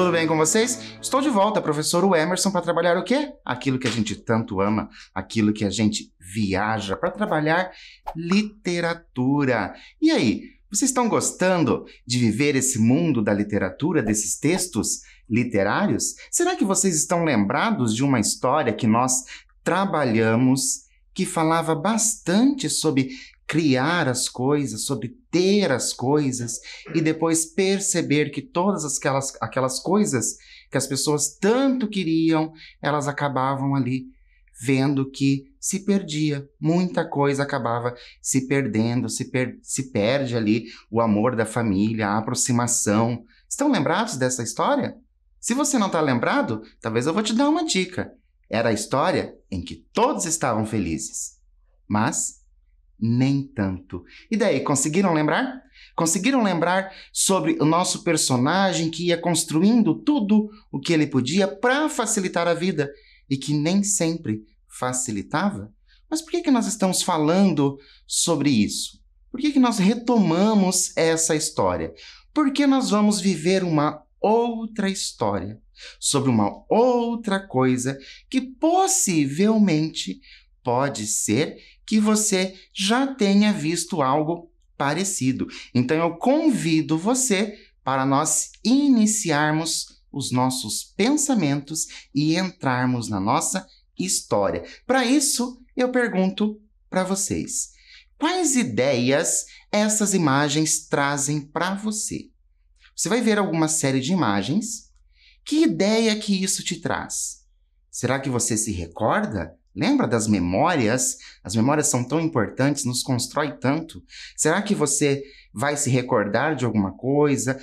Tudo bem com vocês? Estou de volta, professor Emerson, para trabalhar o quê? Aquilo que a gente tanto ama, aquilo que a gente viaja, para trabalhar literatura. E aí, vocês estão gostando de viver esse mundo da literatura, desses textos literários? Será que vocês estão lembrados de uma história que nós trabalhamos, que falava bastante sobre criar as coisas, sobre ter as coisas e depois perceber que todas aquelas coisas que as pessoas tanto queriam, elas acabavam ali vendo que se perdia. Muita coisa acabava se perdendo, se perde ali o amor da família, a aproximação. Estão lembrados dessa história? Se você não está lembrado, talvez eu vou te dar uma dica. Era a história em que todos estavam felizes, mas nem tanto. E daí, conseguiram lembrar? Conseguiram lembrar sobre o nosso personagem que ia construindo tudo o que ele podia para facilitar a vida e que nem sempre facilitava? Mas por que nós estamos falando sobre isso? Por que nós retomamos essa história? Porque nós vamos viver uma outra história sobre uma outra coisa que possivelmente pode ser que você já tenha visto algo parecido. Então eu convido você para nós iniciarmos os nossos pensamentos e entrarmos na nossa história. Para isso, eu pergunto para vocês: quais ideias essas imagens trazem para você? Você vai ver alguma série de imagens. Que ideia que isso te traz? Será que você se recorda? Lembra das memórias? As memórias são tão importantes, nos constrói tanto. Será que você vai se recordar de alguma coisa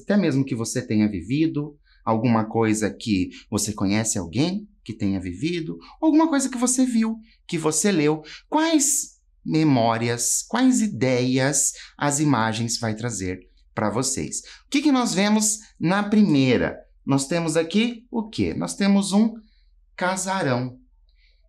até mesmo que você tenha vivido, alguma coisa que você conhece alguém que tenha vivido, alguma coisa que você viu, que você leu? Quais memórias, quais ideias as imagens vai trazer para vocês? O que nós vemos na primeira? Nós temos aqui o quê? Nós temos um casarão.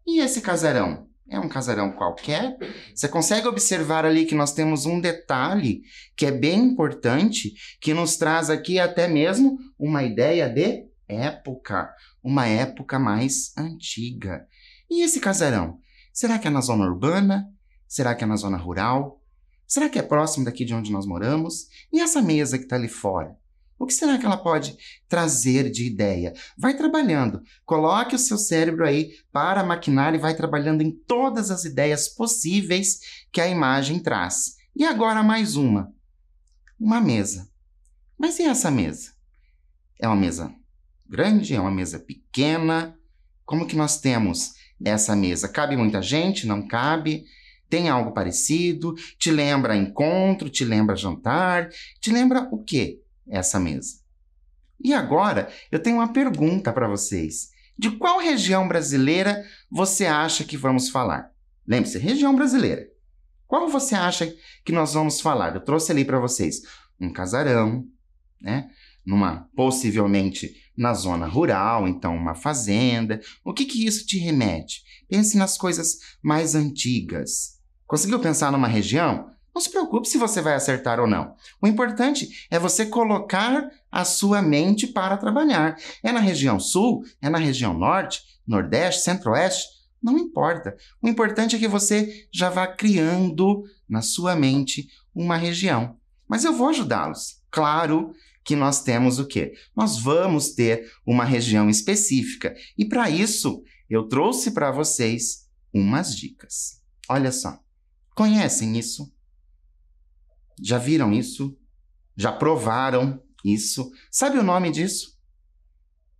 E esse casarão? É um casarão qualquer? Você consegue observar ali que nós temos um detalhe que é bem importante, que nos traz aqui até mesmo uma ideia de época, uma época mais antiga. E esse casarão? Será que é na zona urbana? Será que é na zona rural? Será que é próximo daqui de onde nós moramos? E essa mesa que está ali fora? O que será que ela pode trazer de ideia? Vai trabalhando. Coloque o seu cérebro aí para maquinar e vai trabalhando em todas as ideias possíveis que a imagem traz. E agora mais uma. Uma mesa. Mas e essa mesa? É uma mesa grande? É uma mesa pequena? Como que nós temos essa mesa? Cabe muita gente? Não cabe? Tem algo parecido? Te lembra encontro? Te lembra jantar? Te lembra o quê? Essa mesa. E agora eu tenho uma pergunta para vocês. De qual região brasileira você acha que vamos falar? Lembre-se, região brasileira. Qual você acha que nós vamos falar? Eu trouxe ali para vocês um casarão, né? Possivelmente na zona rural, então uma fazenda. O que isso te remete? Pense nas coisas mais antigas. Conseguiu pensar numa região? Não se preocupe se você vai acertar ou não. O importante é você colocar a sua mente para trabalhar. É na região sul? É na região norte? Nordeste? Centro-oeste? Não importa. O importante é que você já vá criando na sua mente uma região. Mas eu vou ajudá-los. Claro que nós temos o quê? Nós vamos ter uma região específica. E para isso, eu trouxe para vocês umas dicas. Olha só. Conhecem isso? Já viram isso? Já provaram isso? Sabe o nome disso?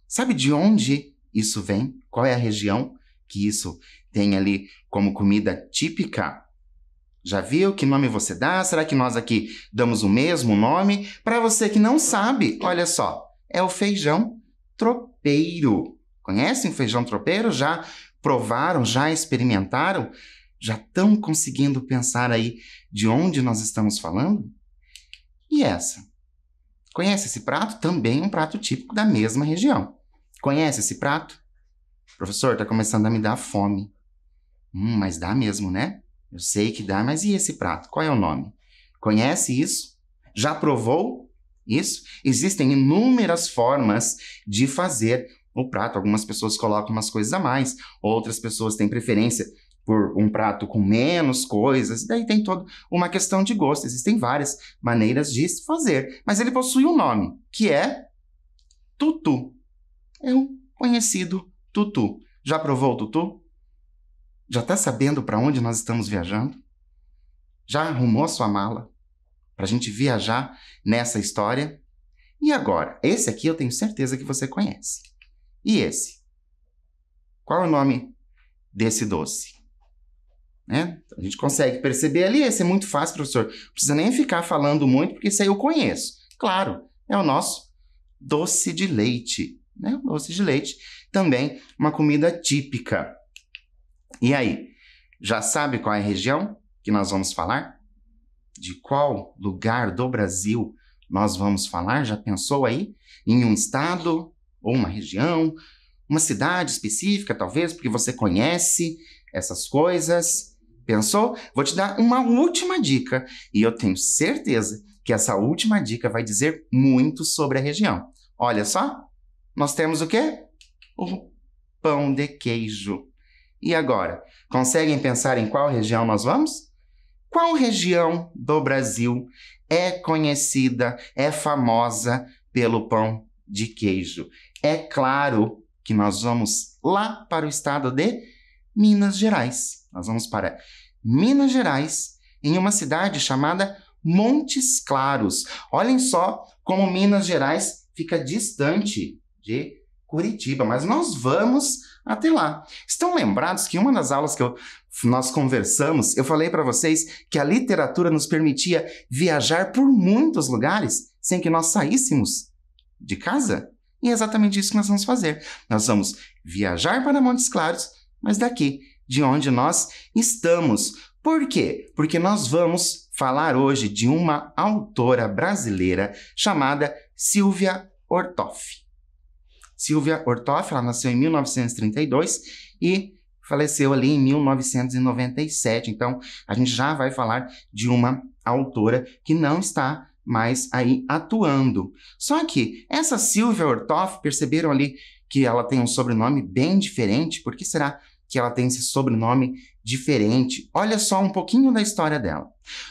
Sabe de onde isso vem? Qual é a região que isso tem ali como comida típica? Já viu que nome você dá? Será que nós aqui damos o mesmo nome? Para você que não sabe, olha só, é o feijão tropeiro. Conhecem o feijão tropeiro? Já provaram? Já experimentaram? Já estão conseguindo pensar aí de onde nós estamos falando? E essa? Conhece esse prato? Também um prato típico da mesma região. Conhece esse prato? Professor, está começando a me dar fome. Mas dá mesmo, né? Eu sei que dá, mas e esse prato? Qual é o nome? Conhece isso? Já provou? Isso. Existem inúmeras formas de fazer o prato. Algumas pessoas colocam umas coisas a mais, outras pessoas têm preferência por um prato com menos coisas, daí tem toda uma questão de gosto. Existem várias maneiras de se fazer, mas ele possui um nome, que é tutu. É um conhecido tutu. Já provou o tutu? Já está sabendo para onde nós estamos viajando? Já arrumou a sua mala para a gente viajar nessa história? E agora? Esse aqui eu tenho certeza que você conhece. E esse? Qual é o nome desse doce? Né? A gente consegue perceber ali, esse é muito fácil, professor. Não precisa nem ficar falando muito, porque esse aí eu conheço. Claro, é o nosso doce de leite. Né? Doce de leite, também uma comida típica. E aí, já sabe qual é a região que nós vamos falar? De qual lugar do Brasil nós vamos falar? Já pensou aí? Em um estado ou uma região? Uma cidade específica, talvez, porque você conhece essas coisas? Pensou? Vou te dar uma última dica e eu tenho certeza que essa última dica vai dizer muito sobre a região. Olha só, nós temos o quê? O pão de queijo. E agora, conseguem pensar em qual região nós vamos? Qual região do Brasil é conhecida, é famosa pelo pão de queijo? É claro que nós vamos lá para o estado de Minas Gerais. Nós vamos para Minas Gerais, em uma cidade chamada Montes Claros. Olhem só como Minas Gerais fica distante de Curitiba, mas nós vamos até lá. Estão lembrados que uma das aulas que nós conversamos, eu falei para vocês que a literatura nos permitia viajar por muitos lugares sem que nós saíssemos de casa? E é exatamente isso que nós vamos fazer. Nós vamos viajar para Montes Claros, mas daqui, de onde nós estamos. Por quê? Porque nós vamos falar hoje de uma autora brasileira chamada Silvia Ortoff. Silvia Ortoff, ela nasceu em 1932 e faleceu ali em 1997. Então, a gente já vai falar de uma autora que não está mais aí atuando. Só que essa Silvia Ortoff, perceberam ali que ela tem um sobrenome bem diferente? Por que será que ela tem esse sobrenome diferente? Olha só um pouquinho da história dela.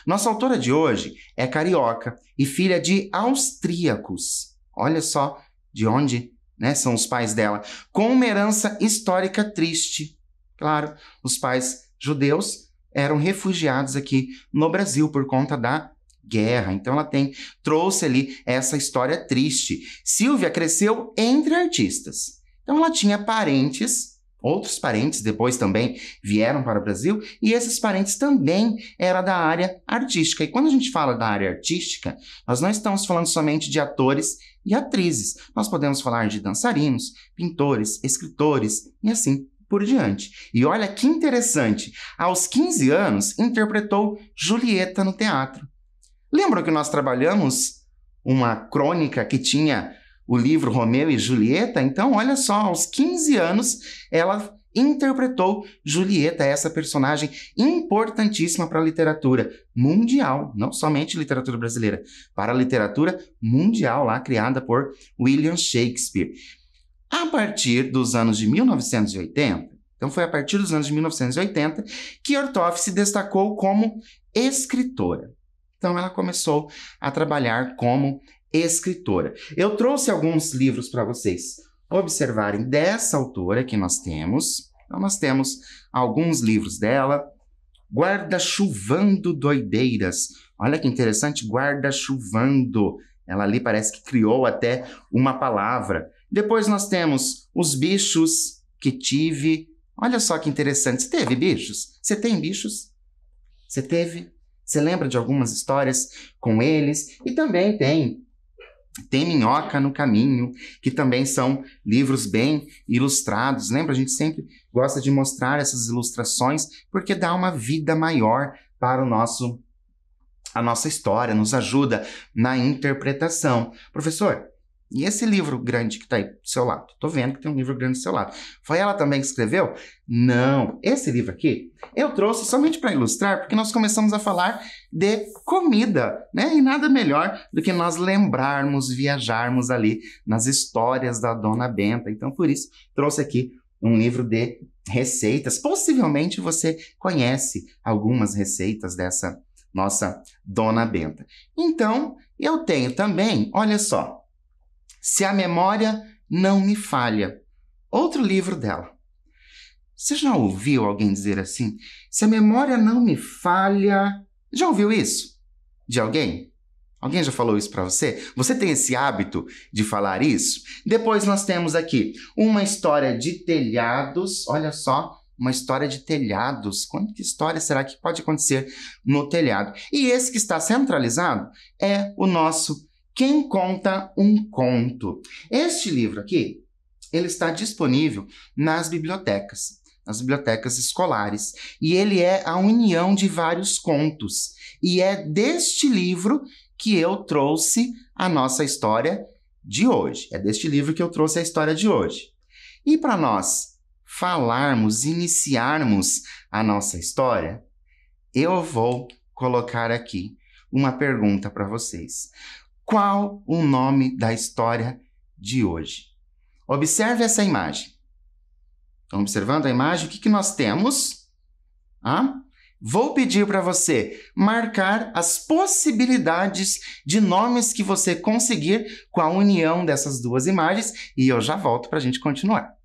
Nossa autora de hoje é carioca e filha de austríacos. Olha só de onde, né, são os pais dela. Com uma herança histórica triste. Claro, os pais judeus eram refugiados aqui no Brasil por conta da guerra. Então ela trouxe ali essa história triste. Silvia cresceu entre artistas. Então ela tinha parentes, outros parentes depois também vieram para o Brasil, e esses parentes também eram da área artística. E quando a gente fala da área artística, nós não estamos falando somente de atores e atrizes. Nós podemos falar de dançarinos, pintores, escritores e assim por diante. E olha que interessante, aos 15 anos interpretou Julieta no teatro. Lembram que nós trabalhamos uma crônica que tinha o livro Romeu e Julieta? Então, olha só, aos 15 anos ela interpretou Julieta, essa personagem importantíssima para a literatura mundial, não somente literatura brasileira, para a literatura mundial, lá criada por William Shakespeare. A partir dos anos de 1980, então foi a partir dos anos de 1980 que Ortoff se destacou como escritora. Então ela começou a trabalhar como escritora. Eu trouxe alguns livros para vocês observarem dessa autora que nós temos. Então nós temos alguns livros dela. Guarda-chuvando doideiras. Olha que interessante, guarda-chuvando. Ela ali parece que criou até uma palavra. Depois nós temos Os Bichos que Tive. Olha só que interessante. Você teve bichos? Você tem bichos? Você teve? Você lembra de algumas histórias com eles? E também tem Minhoca no Caminho, que também são livros bem ilustrados. Lembra? A gente sempre gosta de mostrar essas ilustrações porque dá uma vida maior para a nossa história, nos ajuda na interpretação. Professor, E esse livro grande que está aí do seu lado? Estou vendo que tem um livro grande do seu lado. Foi ela também que escreveu? Não. Esse livro aqui eu trouxe somente para ilustrar, porque nós começamos a falar de comida, né? E nada melhor do que nós lembrarmos, viajarmos ali nas histórias da Dona Benta. Então, por isso, trouxe aqui um livro de receitas. Possivelmente você conhece algumas receitas dessa nossa Dona Benta. Então, eu tenho também, olha só, Se a Memória Não Me Falha, outro livro dela. Você já ouviu alguém dizer assim? Se a memória não me falha... Já ouviu isso? De alguém? Alguém já falou isso para você? Você tem esse hábito de falar isso? Depois nós temos aqui uma história de telhados. Olha só, uma história de telhados. Quanta história será que pode acontecer no telhado? E esse que está centralizado é o nosso Quem Conta um Conto. Este livro aqui, ele está disponível nas bibliotecas escolares. E ele é a união de vários contos. E é deste livro que eu trouxe a nossa história de hoje. É deste livro que eu trouxe a história de hoje. E para nós falarmos, iniciarmos a nossa história, eu vou colocar aqui uma pergunta para vocês. Qual o nome da história de hoje? Observe essa imagem. Estão observando a imagem? O que nós temos? Vou pedir para você marcar as possibilidades de nomes que você conseguir com a união dessas duas imagens e eu já volto para a gente continuar.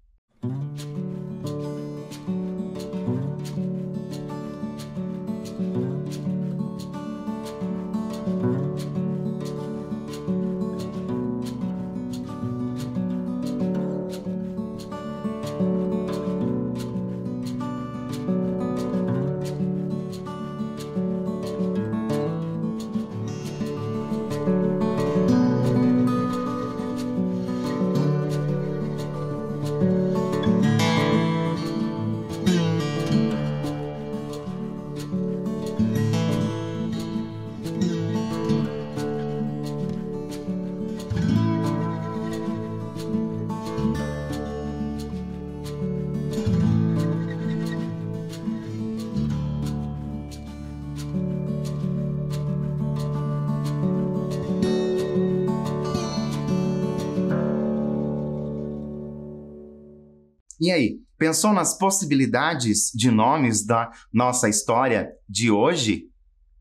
E aí, pensou nas possibilidades de nomes da nossa história de hoje?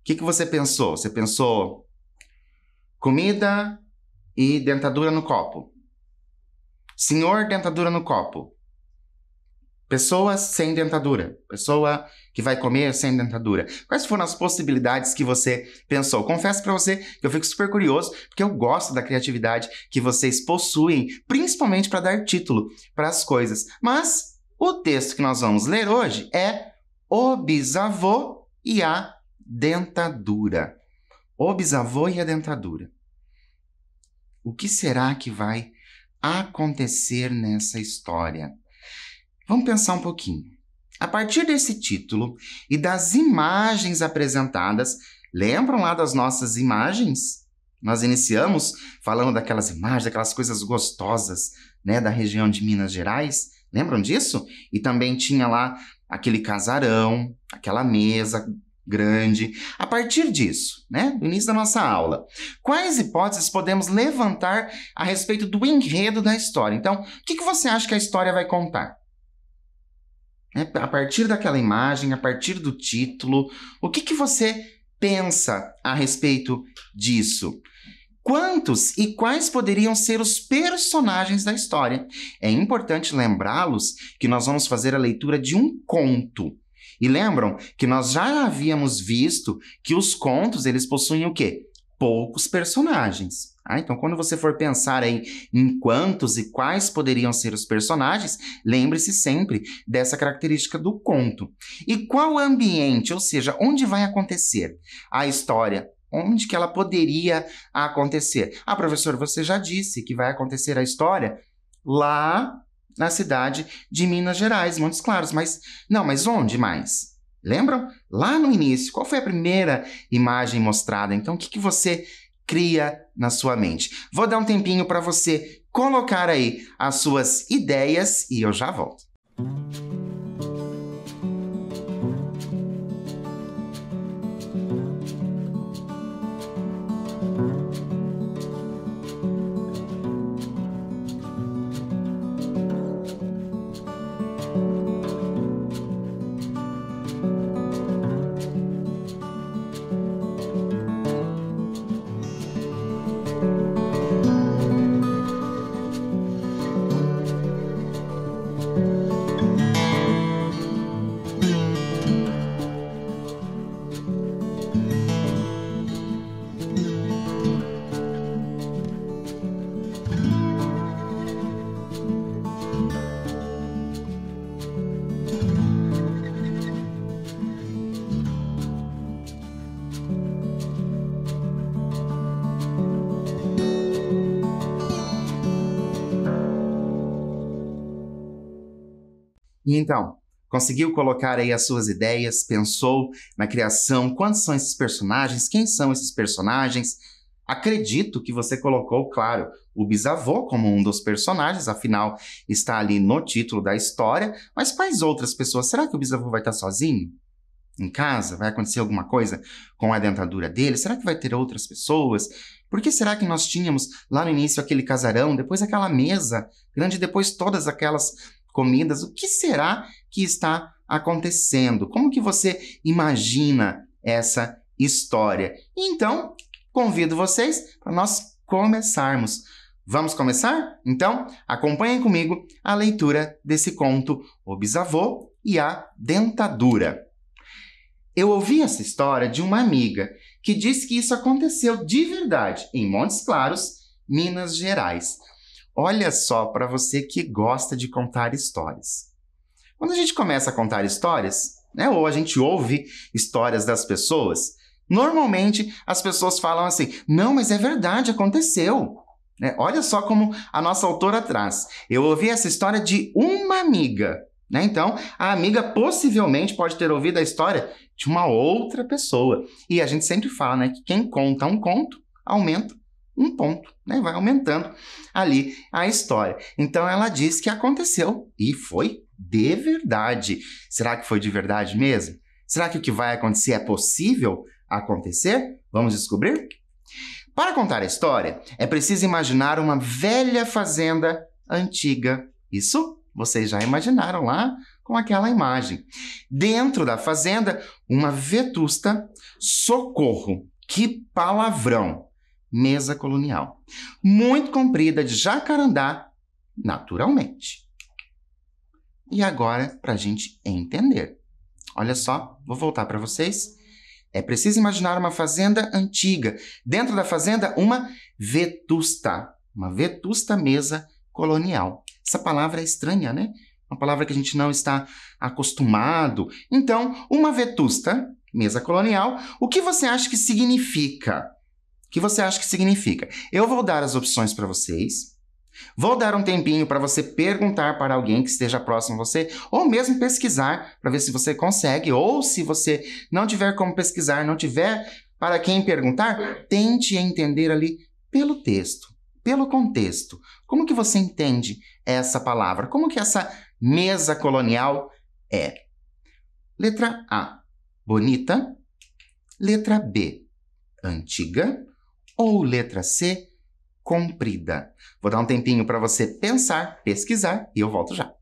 O que você pensou? Você pensou comida e dentadura no copo. Senhor dentadura no copo. Pessoas sem dentadura. Pessoa que vai comer sem dentadura. Quais foram as possibilidades que você pensou? Confesso para você que eu fico super curioso, porque eu gosto da criatividade que vocês possuem, principalmente para dar título para as coisas. Mas o texto que nós vamos ler hoje é O Bisavô e a Dentadura. O Bisavô e a Dentadura. O que será que vai acontecer nessa história? Vamos pensar um pouquinho. A partir desse título e das imagens apresentadas, lembram lá das nossas imagens? Nós iniciamos falando daquelas imagens, daquelas coisas gostosas, né, da região de Minas Gerais. Lembram disso? E também tinha lá aquele casarão, aquela mesa grande. A partir disso, né, do início da nossa aula, quais hipóteses podemos levantar a respeito do enredo da história? Então, o que você acha que a história vai contar? A partir daquela imagem, a partir do título, o que você pensa a respeito disso? Quantos e quais poderiam ser os personagens da história? É importante lembrá-los que nós vamos fazer a leitura de um conto. E lembram que nós já havíamos visto que os contos, eles possuem o quê? Poucos personagens. Então, quando você for pensar aí em quantos e quais poderiam ser os personagens, lembre-se sempre dessa característica do conto. E qual ambiente, ou seja, onde vai acontecer a história? Onde que ela poderia acontecer? Professor, você já disse que vai acontecer a história lá na cidade de Minas Gerais, Montes Claros. Mas onde mais? Lembram? Lá no início, qual foi a primeira imagem mostrada? Então, o que você cria na sua mente. Vou dar um tempinho para você colocar aí as suas ideias e eu já volto. E então, conseguiu colocar aí as suas ideias, pensou na criação, quantos são esses personagens, quem são esses personagens? Acredito que você colocou, claro, o bisavô como um dos personagens, afinal está ali no título da história, mas quais outras pessoas? Será que o bisavô vai estar sozinho em casa? Vai acontecer alguma coisa com a dentadura dele? Será que vai ter outras pessoas? Por que será que nós tínhamos lá no início aquele casarão, depois aquela mesa grande, depois todas aquelas comidas? O que será que está acontecendo? Como que você imagina essa história? Então, convido vocês para nós começarmos. Vamos começar? Então, acompanhem comigo a leitura desse conto, O Bisavô e a Dentadura. Eu ouvi essa história de uma amiga que disse que isso aconteceu de verdade em Montes Claros, Minas Gerais. Olha só, para você que gosta de contar histórias. Quando a gente começa a contar histórias, né, ou a gente ouve histórias das pessoas, normalmente as pessoas falam assim, não, mas é verdade, aconteceu. Né? Olha só como a nossa autora traz. Eu ouvi essa história de uma amiga. Né? Então, a amiga possivelmente pode ter ouvido a história de uma outra pessoa. E a gente sempre fala, né, que quem conta um conto, aumenta um ponto, né? Vai aumentando ali a história. Então ela diz que aconteceu e foi de verdade. Será que foi de verdade mesmo? Será que o que vai acontecer é possível acontecer? Vamos descobrir? Para contar a história, é preciso imaginar uma velha fazenda antiga. Isso vocês já imaginaram lá com aquela imagem. Dentro da fazenda, uma vetusta, socorro, que palavrão! Mesa colonial, muito comprida, de jacarandá, naturalmente. E agora, para a gente entender. Olha só, vou voltar para vocês. É preciso imaginar uma fazenda antiga. Dentro da fazenda, uma vetusta mesa colonial. Essa palavra é estranha, né? Uma palavra que a gente não está acostumado. Então, uma vetusta mesa colonial, o que você acha que significa? O que você acha que significa? Eu vou dar as opções para vocês. Vou dar um tempinho para você perguntar para alguém que esteja próximo a você, ou mesmo pesquisar para ver se você consegue, ou se você não tiver como pesquisar, não tiver para quem perguntar, tente entender ali pelo texto, pelo contexto. Como que você entende essa palavra? Como que essa mesa colonial é? Letra A, bonita. Letra B, antiga. Ou letra C, comprida. Vou dar um tempinho para você pensar, pesquisar e eu volto já.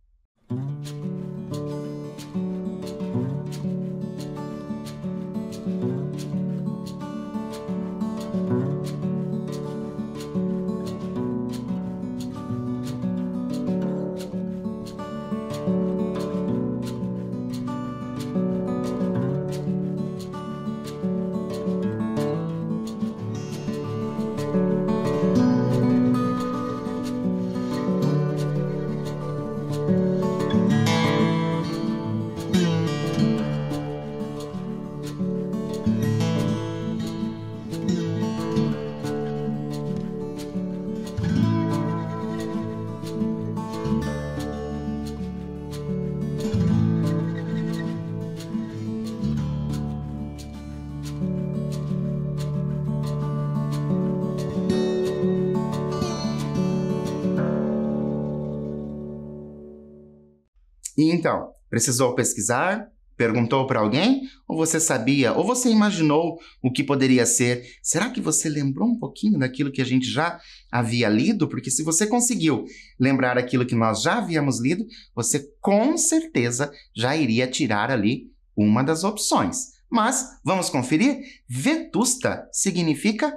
E então, precisou pesquisar? Perguntou para alguém? Ou você sabia? Ou você imaginou o que poderia ser? Será que você lembrou um pouquinho daquilo que a gente já havia lido? Porque se você conseguiu lembrar aquilo que nós já havíamos lido, você com certeza já iria tirar ali uma das opções. Mas, vamos conferir? Vetusta significa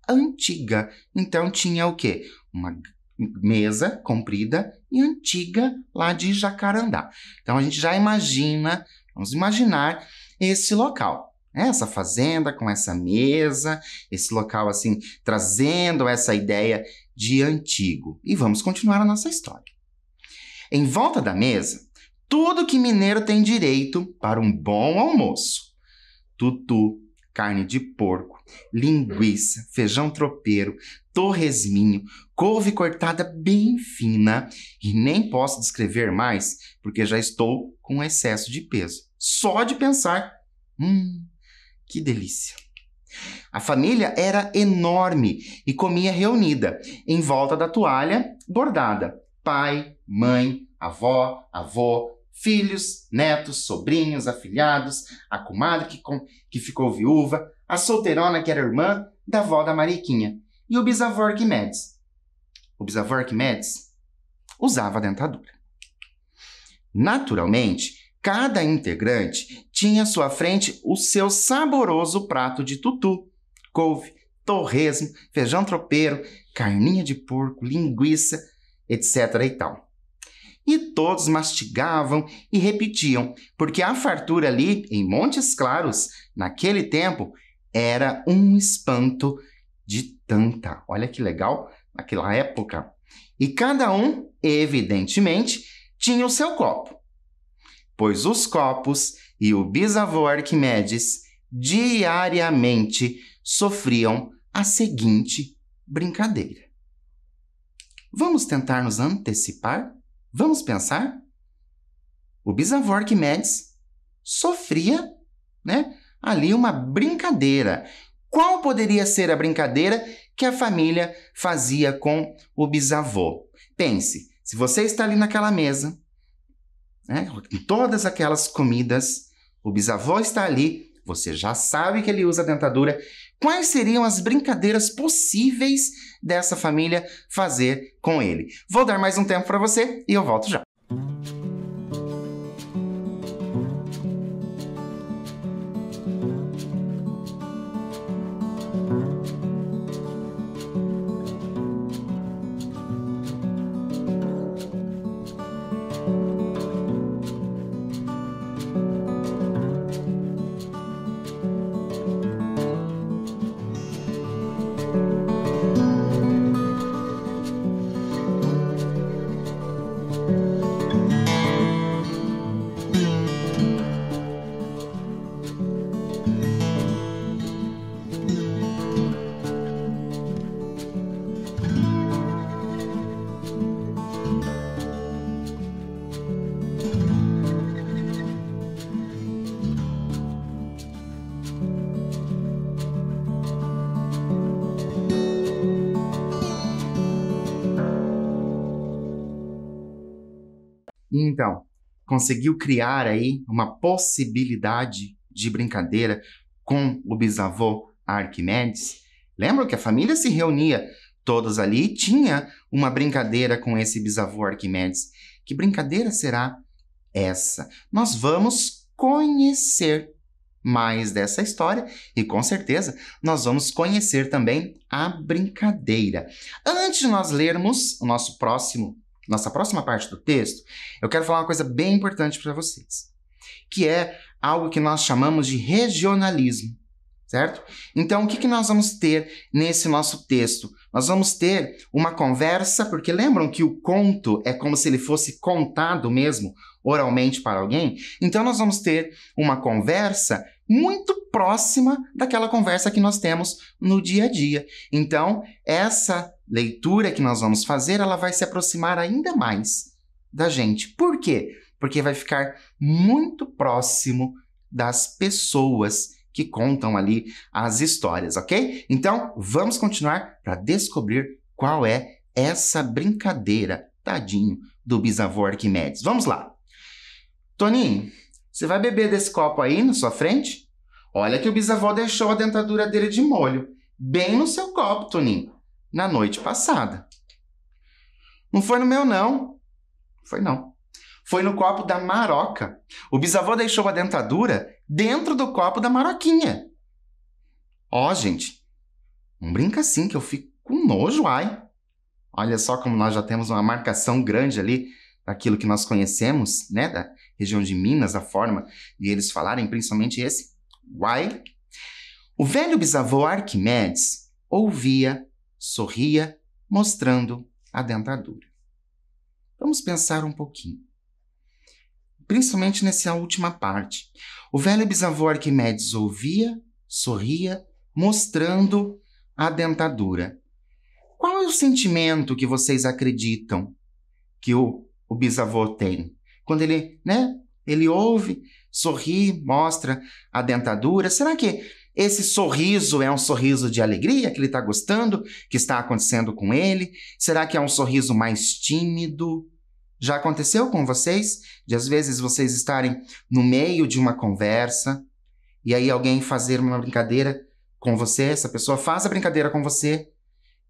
antiga. Então, tinha o quê? Uma mesa comprida e antiga lá de Jacarandá. Então, a gente já imagina... Vamos imaginar esse local, né? Essa fazenda com essa mesa, esse local assim, trazendo essa ideia de antigo. E vamos continuar a nossa história. Em volta da mesa, tudo que mineiro tem direito para um bom almoço. Tutu, carne de porco, linguiça, feijão tropeiro, torresminho, couve cortada bem fina e nem posso descrever mais porque já estou com excesso de peso. Só de pensar, que delícia! A família era enorme e comia reunida, em volta da toalha bordada. Pai, mãe, avó, avô, filhos, netos, sobrinhos, afilhados, a comadre que ficou viúva, a solteirona que era irmã da avó da Mariquinha e o bisavô Arquimedes. O bisavô Arquimedes usava dentadura. Naturalmente, cada integrante tinha à sua frente o seu saboroso prato de tutu, couve, torresmo, feijão tropeiro, carninha de porco, linguiça, etc. e tal. E todos mastigavam e repetiam, porque a fartura ali, em Montes Claros, naquele tempo, era um espanto de tanta. Olha que legal, naquela época. E cada um, evidentemente, tinha o seu copo, pois os copos e o bisavô Arquimedes diariamente sofriam a seguinte brincadeira. Vamos tentar nos antecipar? Vamos pensar? O bisavô Arquimedes sofria, ali uma brincadeira. Qual poderia ser a brincadeira que a família fazia com o bisavô? Pense, se você está ali naquela mesa, em todas aquelas comidas, o bisavô está ali, você já sabe que ele usa dentadura. Quais seriam as brincadeiras possíveis dessa família fazer com ele? Vou dar mais um tempo para você e eu volto já. Então, conseguiu criar aí uma possibilidade de brincadeira com o bisavô Arquimedes? Lembram que a família se reunia todos ali e tinha uma brincadeira com esse bisavô Arquimedes. Que brincadeira será essa? Nós vamos conhecer mais dessa história e, com certeza, nós vamos conhecer também a brincadeira. Antes de nós lermos nossa próxima parte do texto, eu quero falar uma coisa bem importante para vocês, que é algo que nós chamamos de regionalismo, certo? Então, o que nós vamos ter nesse nosso texto? Nós vamos ter uma conversa, porque lembram que o conto é como se ele fosse contado mesmo, oralmente para alguém? Então, nós vamos ter uma conversa muito próxima daquela conversa que nós temos no dia a dia. Então, essa leitura que nós vamos fazer, ela vai se aproximar ainda mais da gente. Por quê? Porque vai ficar muito próximo das pessoas que contam ali as histórias, ok? Então, vamos continuar para descobrir qual é essa brincadeira, tadinho, do bisavô Arquimedes. Vamos lá! Toninho, você vai beber desse copo aí na sua frente? Olha que o bisavô deixou a dentadura dele de molho, bem no seu copo, Toninho, na noite passada. Não foi no meu, não. Foi não. Foi no copo da Maroca. O bisavô deixou a dentadura dentro do copo da Maroquinha. Ó, gente, não brinca assim que eu fico com nojo, ai. Olha só como nós já temos uma marcação grande ali daquilo que nós conhecemos, né, da região de Minas, a forma de eles falarem, principalmente esse uai. O velho bisavô Arquimedes ouvia, sorria, mostrando a dentadura. Vamos pensar um pouquinho, principalmente nessa última parte. O velho bisavô Arquimedes ouvia, sorria, mostrando a dentadura. Qual é o sentimento que vocês acreditam que o bisavô tem? Quando ele, ele ouve, sorri, mostra a dentadura. Será que esse sorriso é um sorriso de alegria, que ele está gostando, que está acontecendo com ele? Será que é um sorriso mais tímido? Já aconteceu com vocês? De às vezes vocês estarem no meio de uma conversa e aí alguém fazer uma brincadeira com você, essa pessoa faz a brincadeira com você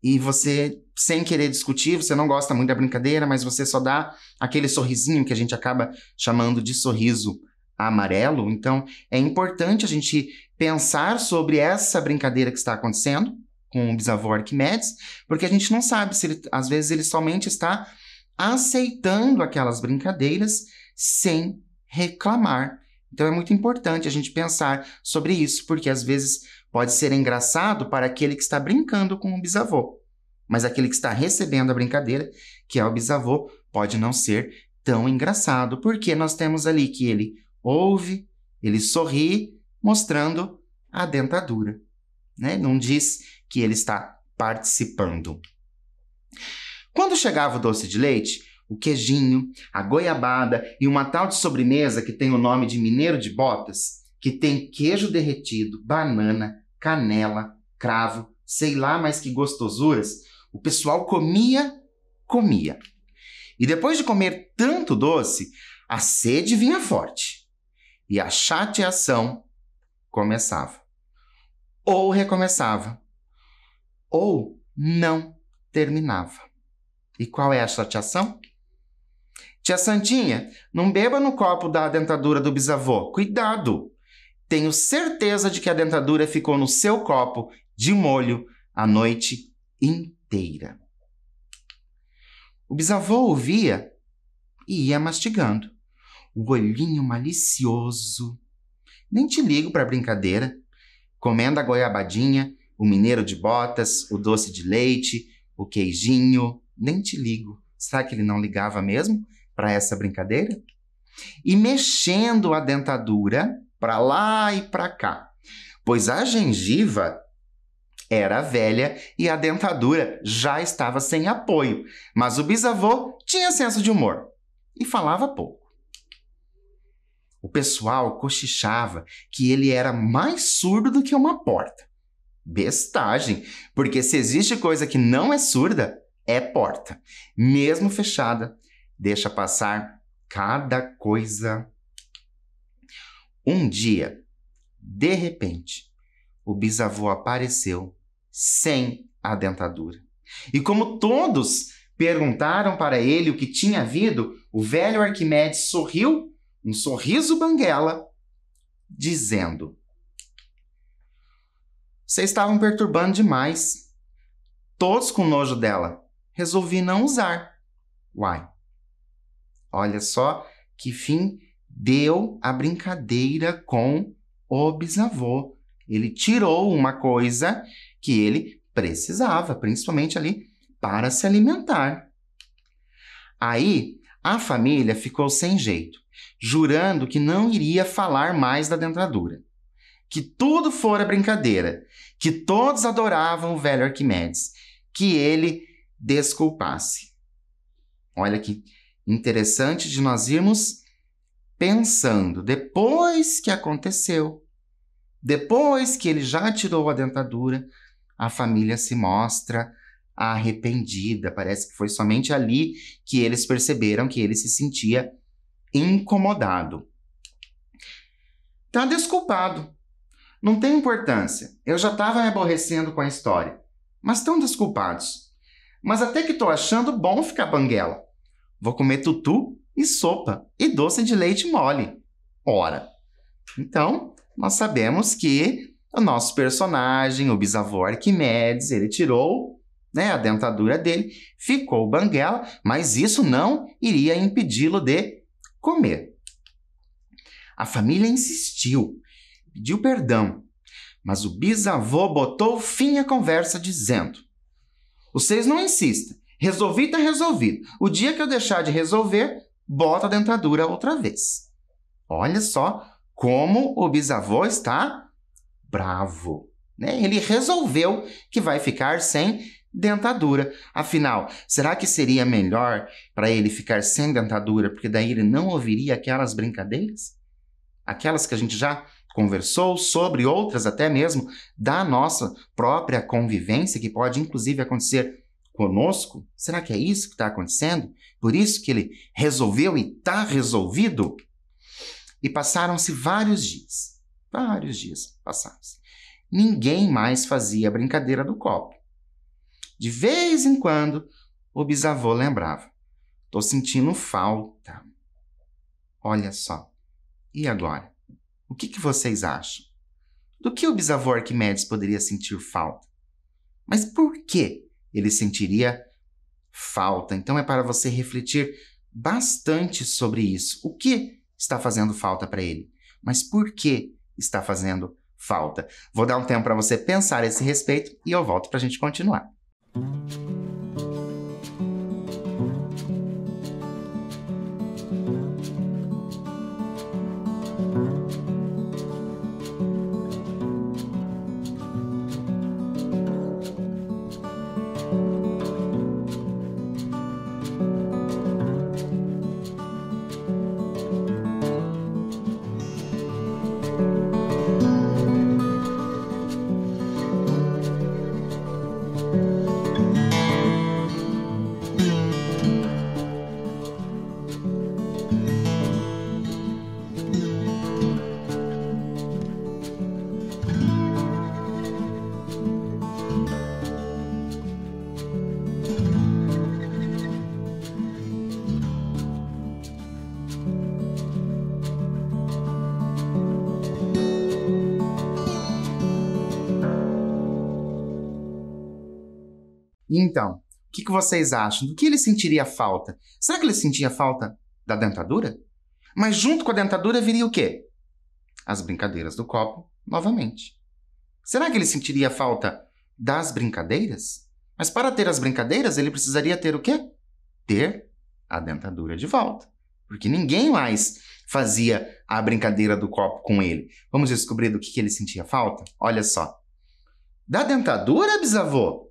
e você, sem querer discutir, você não gosta muito da brincadeira, mas você só dá aquele sorrisinho que a gente acaba chamando de sorriso amarelo. Então, é importante a gente pensar sobre essa brincadeira que está acontecendo com o bisavô Arquimedes, porque a gente não sabe se ele, às vezes ele somente está aceitando aquelas brincadeiras sem reclamar. Então é muito importante a gente pensar sobre isso, porque às vezes pode ser engraçado para aquele que está brincando com o bisavô, mas aquele que está recebendo a brincadeira, que é o bisavô, pode não ser tão engraçado, porque nós temos ali que ele ouve, ele sorri, mostrando a dentadura, né? Não diz que ele está participando. Quando chegava o doce de leite, o queijinho, a goiabada e uma tal de sobremesa que tem o nome de mineiro de botas, que tem queijo derretido, banana, canela, cravo, sei lá mais que gostosuras, o pessoal comia. E depois de comer tanto doce, a sede vinha forte e a chateação começava. Ou recomeçava, ou não terminava. E qual é a chateação? Tia Santinha, não beba no copo da dentadura do bisavô. Cuidado! Tenho certeza de que a dentadura ficou no seu copo de molho a noite inteira. O bisavô ouvia e ia mastigando. O olhinho malicioso. Nem te ligo para a brincadeira. Comendo a goiabadinha, o mineiro de botas, o doce de leite, o queijinho. Nem te ligo. Será que ele não ligava mesmo para essa brincadeira? E mexendo a dentadura para lá e para cá, pois a gengiva era velha e a dentadura já estava sem apoio, mas o bisavô tinha senso de humor e falava pouco. O pessoal cochichava que ele era mais surdo do que uma porta. Bestagem, porque se existe coisa que não é surda, é porta. Mesmo fechada, deixa passar cada coisa. Um dia, de repente, o bisavô apareceu sem a dentadura. E como todos perguntaram para ele o que tinha havido, o velho Arquimedes sorriu, um sorriso banguela, dizendo: "Vocês estavam perturbando demais. Todos com nojo dela. Resolvi não usar." Uai, olha só que fim deu a brincadeira com o bisavô. Ele tirou uma coisa que ele precisava, principalmente ali para se alimentar. Aí a família ficou sem jeito, jurando que não iria falar mais da dentadura, que tudo fora brincadeira, que todos adoravam o velho Arquimedes, que ele desculpasse. Olha que interessante de nós irmos pensando, depois que aconteceu, depois que ele já tirou a dentadura, a família se mostra arrependida. Parece que foi somente ali que eles perceberam que ele se sentia incomodado. Tá desculpado. Não tem importância. Eu já estava me aborrecendo com a história. Mas tão desculpados. Mas até que tô achando bom ficar banguela. Vou comer tutu e sopa e doce de leite mole. Ora. Então, nós sabemos que o nosso personagem, o bisavô Arquimedes, ele tirou, a dentadura dele, ficou banguela, mas isso não iria impedi-lo de comer. A família insistiu, pediu perdão, mas o bisavô botou fim à conversa dizendo: vocês não insistem, resolvido tá resolvido. O dia que eu deixar de resolver, bota a dentadura outra vez. Olha só como o bisavô está bravo, Ele resolveu que vai ficar sem dentadura. Afinal, será que seria melhor para ele ficar sem dentadura, porque daí ele não ouviria aquelas brincadeiras? Aquelas que a gente já conversou sobre, outras até mesmo da nossa própria convivência, que pode inclusive acontecer conosco? Será que é isso que está acontecendo? Por isso que ele resolveu e está resolvido? E passaram-se vários dias. Vários dias passaram-se. Ninguém mais fazia a brincadeira do copo. De vez em quando, o bisavô lembrava: tô sentindo falta. Olha só. E agora? O que vocês acham? Do que o bisavô Arquimedes poderia sentir falta? Mas por que ele sentiria falta? Então é para você refletir bastante sobre isso. O que está fazendo falta para ele? Mas por que está fazendo falta? Vou dar um tempo para você pensar a esse respeito e eu volto para a gente continuar. Então, o que vocês acham? Do que ele sentiria falta? Será que ele sentia falta da dentadura? Mas junto com a dentadura viria o quê? As brincadeiras do copo, novamente. Será que ele sentiria falta das brincadeiras? Mas para ter as brincadeiras, ele precisaria ter o quê? Ter a dentadura de volta. Porque ninguém mais fazia a brincadeira do copo com ele. Vamos descobrir do que ele sentia falta? Olha só. Da dentadura, bisavô?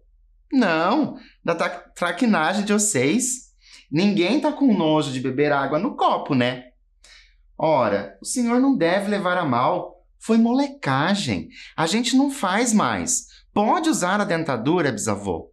Não, da traquinagem de vocês. Ninguém tá com nojo de beber água no copo, né? Ora, o senhor não deve levar a mal. Foi molecagem. A gente não faz mais. Pode usar a dentadura, bisavô.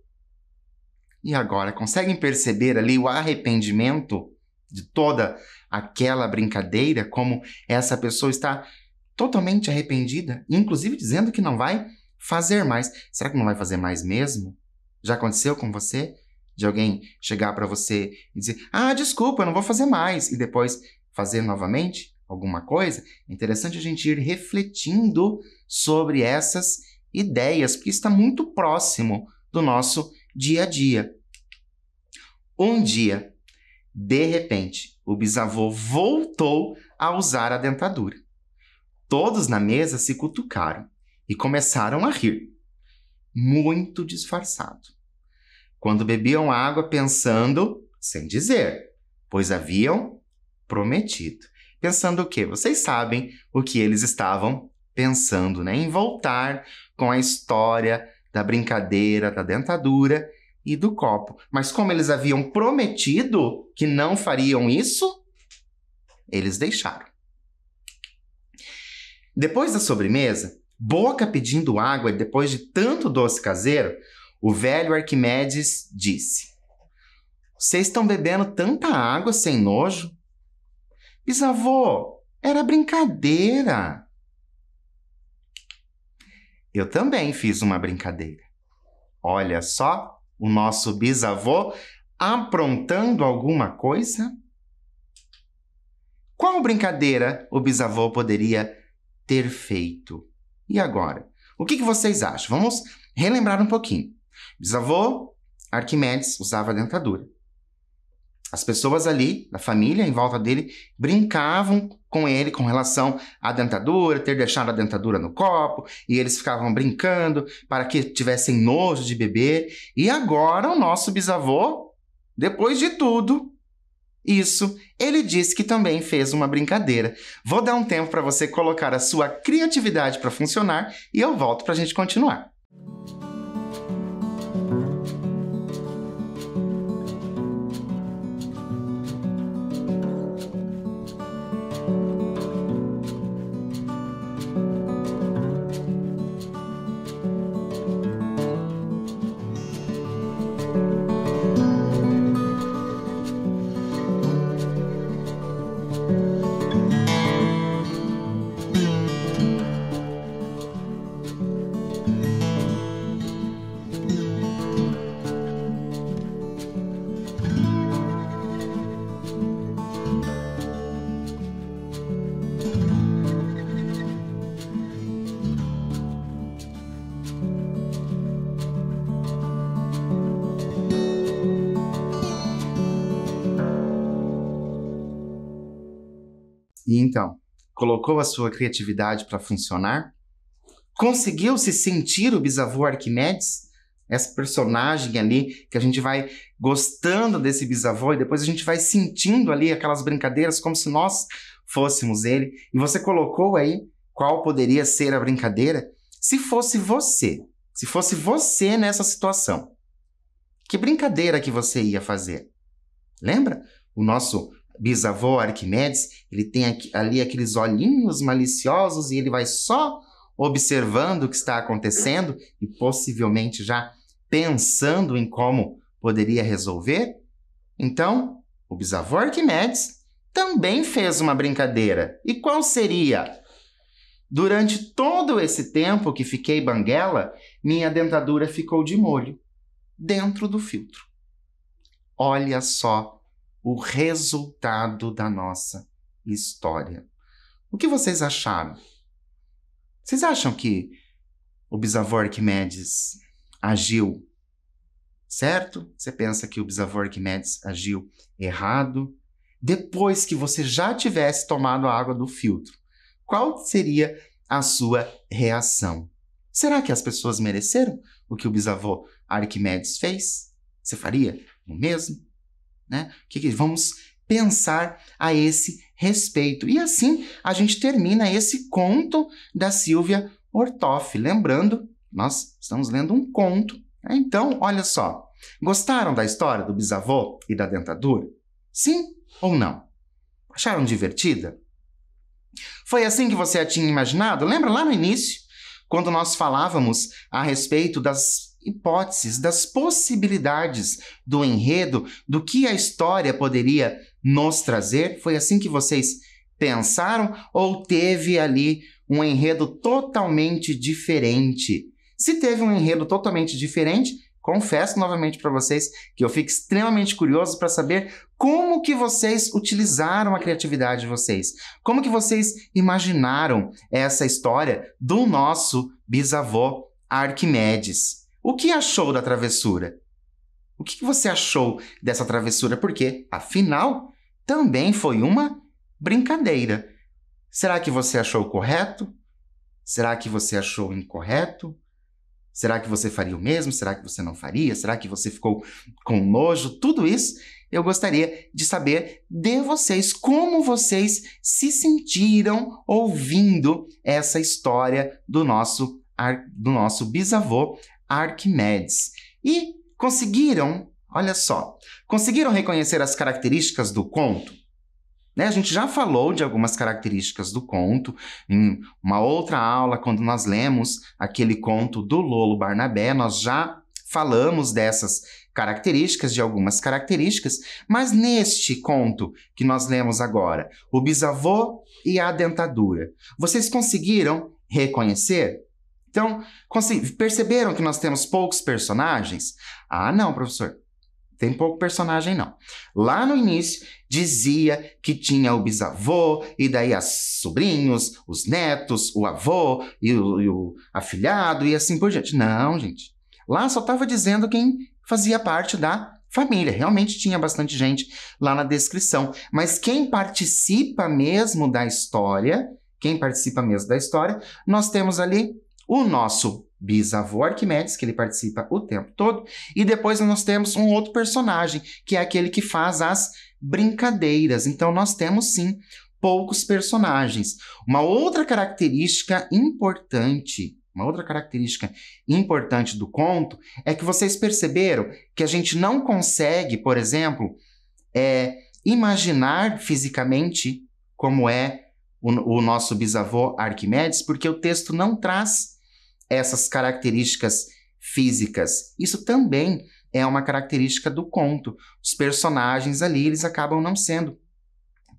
E agora, conseguem perceber ali o arrependimento de toda aquela brincadeira? Como essa pessoa está totalmente arrependida, inclusive dizendo que não vai fazer mais. Será que não vai fazer mais mesmo? Já aconteceu com você? De alguém chegar para você e dizer: desculpa, eu não vou fazer mais, e depois fazer novamente alguma coisa? É interessante a gente ir refletindo sobre essas ideias, porque está muito próximo do nosso dia a dia. Um dia, de repente, o bisavô voltou a usar a dentadura. Todos na mesa se cutucaram e começaram a rir, muito disfarçado, quando bebiam água pensando, sem dizer, pois haviam prometido. Pensando o quê? Vocês sabem o que eles estavam pensando, em voltar com a história da brincadeira, da dentadura e do copo. Mas como eles haviam prometido que não fariam isso, eles deixaram. Depois da sobremesa, boca pedindo água e depois de tanto doce caseiro, o velho Arquimedes disse: vocês estão bebendo tanta água sem nojo? Bisavô, era brincadeira. Eu também fiz uma brincadeira. Olha só, o nosso bisavô aprontando alguma coisa? Qual brincadeira o bisavô poderia ter feito? E agora? O que vocês acham? Vamos relembrar um pouquinho. Bisavô Arquimedes usava dentadura. As pessoas ali, da família, em volta dele, brincavam com ele com relação à dentadura, ter deixado a dentadura no copo, e eles ficavam brincando para que tivessem nojo de beber. E agora o nosso bisavô, depois de tudo isso, ele disse que também fez uma brincadeira. Vou dar um tempo para você colocar a sua criatividade para funcionar e eu volto para a gente continuar. E então, colocou a sua criatividade para funcionar? Conseguiu se sentir o bisavô Arquimedes? Essa personagem ali, que a gente vai gostando desse bisavô e depois a gente vai sentindo ali aquelas brincadeiras como se nós fôssemos ele. E você colocou aí qual poderia ser a brincadeira? Se fosse você nessa situação, que brincadeira que você ia fazer? Lembra? O nosso bisavô Arquimedes, ele tem ali aqueles olhinhos maliciosos e ele vai só observando o que está acontecendo e possivelmente já pensando em como poderia resolver. Então, o bisavô Arquimedes também fez uma brincadeira. E qual seria? Durante todo esse tempo que fiquei banguela, minha dentadura ficou de molho dentro do filtro. Olha só o resultado da nossa história. O que vocês acharam? Vocês acham que o bisavô Arquimedes agiu certo? Você pensa que o bisavô Arquimedes agiu errado? Depois que você já tivesse tomado a água do filtro, qual seria a sua reação? Será que as pessoas mereceram o que o bisavô Arquimedes fez? Você faria o mesmo? Né? Vamos pensar a esse respeito. E assim a gente termina esse conto da Silvia Ortoff. Lembrando, nós estamos lendo um conto. Né? Então, olha só. Gostaram da história do bisavô e da dentadura? Sim ou não? Acharam divertida? Foi assim que você a tinha imaginado? Lembra lá no início, quando nós falávamos a respeito das hipóteses, das possibilidades do enredo, do que a história poderia nos trazer? Foi assim que vocês pensaram ou teve ali um enredo totalmente diferente? Se teve um enredo totalmente diferente, confesso novamente para vocês que eu fico extremamente curioso para saber como que vocês utilizaram a criatividade de vocês. Como que vocês imaginaram essa história do nosso bisavô Arquimedes? O que achou da travessura? O que você achou dessa travessura? Porque, afinal, também foi uma brincadeira. Será que você achou correto? Será que você achou incorreto? Será que você faria o mesmo? Será que você não faria? Será que você ficou com nojo? Tudo isso eu gostaria de saber de vocês, como vocês se sentiram ouvindo essa história do nosso bisavô Arquimedes. E conseguiram, olha só, conseguiram reconhecer as características do conto? Né? A gente já falou de algumas características do conto em uma outra aula, quando nós lemos aquele conto do Lolo Barnabé, nós já falamos dessas características de algumas características, mas neste conto que nós lemos agora, o bisavô e a dentadura, vocês conseguiram reconhecer? Então, perceberam que nós temos poucos personagens? Ah, não, professor. Tem pouco personagem, não. Lá no início, dizia que tinha o bisavô, e daí os sobrinhos, os netos, o avô e o afilhado, e assim por diante. Não, gente. Lá só estava dizendo quem fazia parte da família. Realmente tinha bastante gente lá na descrição. Mas quem participa mesmo da história, nós temos ali o nosso bisavô Arquimedes, que ele participa o tempo todo, e depois nós temos um outro personagem, que é aquele que faz as brincadeiras. Então nós temos sim poucos personagens. Uma outra característica importante do conto é que vocês perceberam que a gente não consegue, por exemplo, imaginar fisicamente como é o nosso bisavô Arquimedes, porque o texto não traz essas características físicas. Isso também é uma característica do conto. Os personagens ali, eles acabam não sendo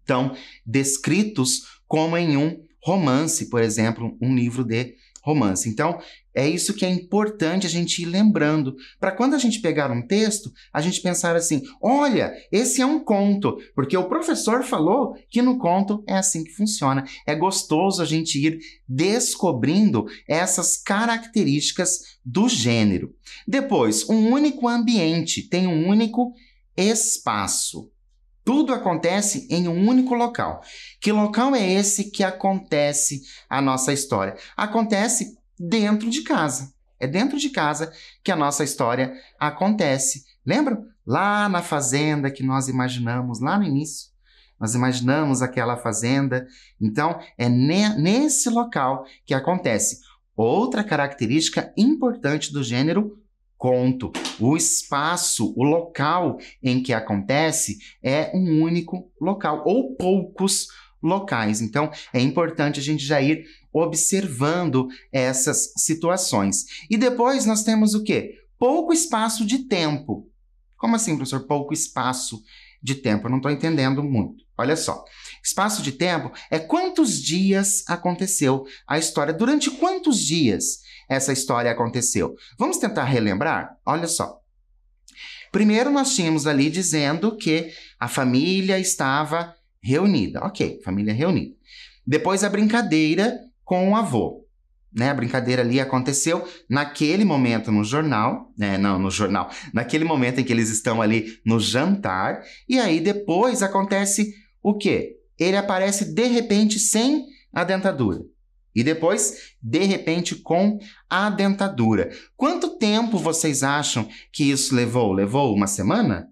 tão descritos como em um romance, por exemplo, um livro de romance. Então, é isso que é importante a gente ir lembrando, para quando a gente pegar um texto, a gente pensar assim, olha, esse é um conto, porque o professor falou que no conto é assim que funciona. É gostoso a gente ir descobrindo essas características do gênero. Depois, um único ambiente tem um único espaço. Tudo acontece em um único local. Que local é esse que acontece a nossa história? Acontece dentro de casa. É dentro de casa que a nossa história acontece. Lembram? Lá na fazenda que nós imaginamos lá no início. Nós imaginamos aquela fazenda. Então, é nesse local que acontece. Outra característica importante do gênero conto. O espaço, o local em que acontece é um único local, ou poucos locais. Então, é importante a gente já ir observando essas situações. E depois nós temos o quê? Pouco espaço de tempo. Como assim, professor? Pouco espaço de tempo? Eu não estou entendendo muito. Olha só. Espaço de tempo é quantos dias aconteceu a história. Durante quantos dias essa história aconteceu? Vamos tentar relembrar? Olha só. Primeiro nós tínhamos ali dizendo que a família estava reunida. Ok, família reunida. Depois a brincadeira com o avô. Né? A brincadeira ali aconteceu naquele momento no jornal, naquele momento em que eles estão ali no jantar, e aí depois acontece o quê? Ele aparece de repente sem a dentadura. E depois, de repente, com a dentadura. Quanto tempo vocês acham que isso levou? Levou uma semana?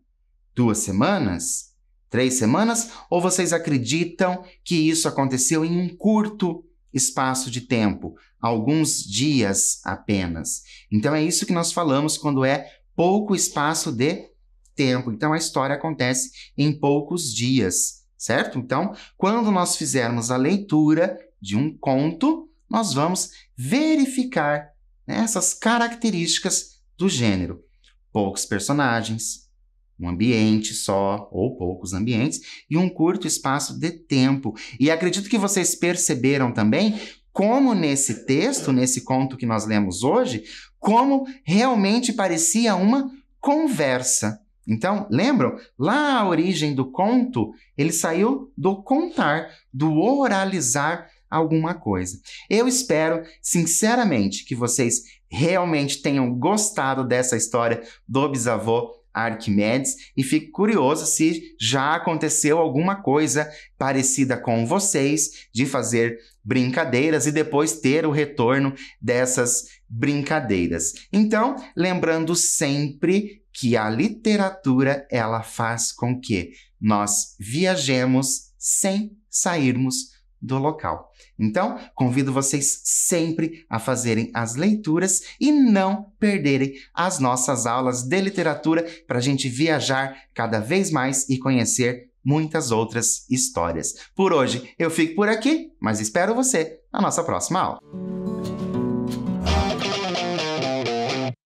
2 semanas? 3 semanas? Ou vocês acreditam que isso aconteceu em um curto espaço de tempo? Alguns dias apenas. Então, é isso que nós falamos quando é pouco espaço de tempo. Então, a história acontece em poucos dias, certo? Então, quando nós fizermos a leitura de um conto, nós vamos verificar, né, essas características do gênero. Poucos personagens, um ambiente só, ou poucos ambientes, e um curto espaço de tempo. E acredito que vocês perceberam também como nesse texto, nesse conto que nós lemos hoje, como realmente parecia uma conversa. Então, lembram? Lá a origem do conto, ele saiu do contar, do oralizar alguma coisa. Eu espero, sinceramente, que vocês realmente tenham gostado dessa história do bisavô Arquimedes e fico curioso se já aconteceu alguma coisa parecida com vocês de fazer brincadeiras e depois ter o retorno dessas brincadeiras. Então, lembrando sempre que a literatura, ela faz com que nós viajemos sem sairmos do local. Então, convido vocês sempre a fazerem as leituras e não perderem as nossas aulas de literatura para a gente viajar cada vez mais e conhecer muitas outras histórias. Por hoje, eu fico por aqui, mas espero você na nossa próxima aula.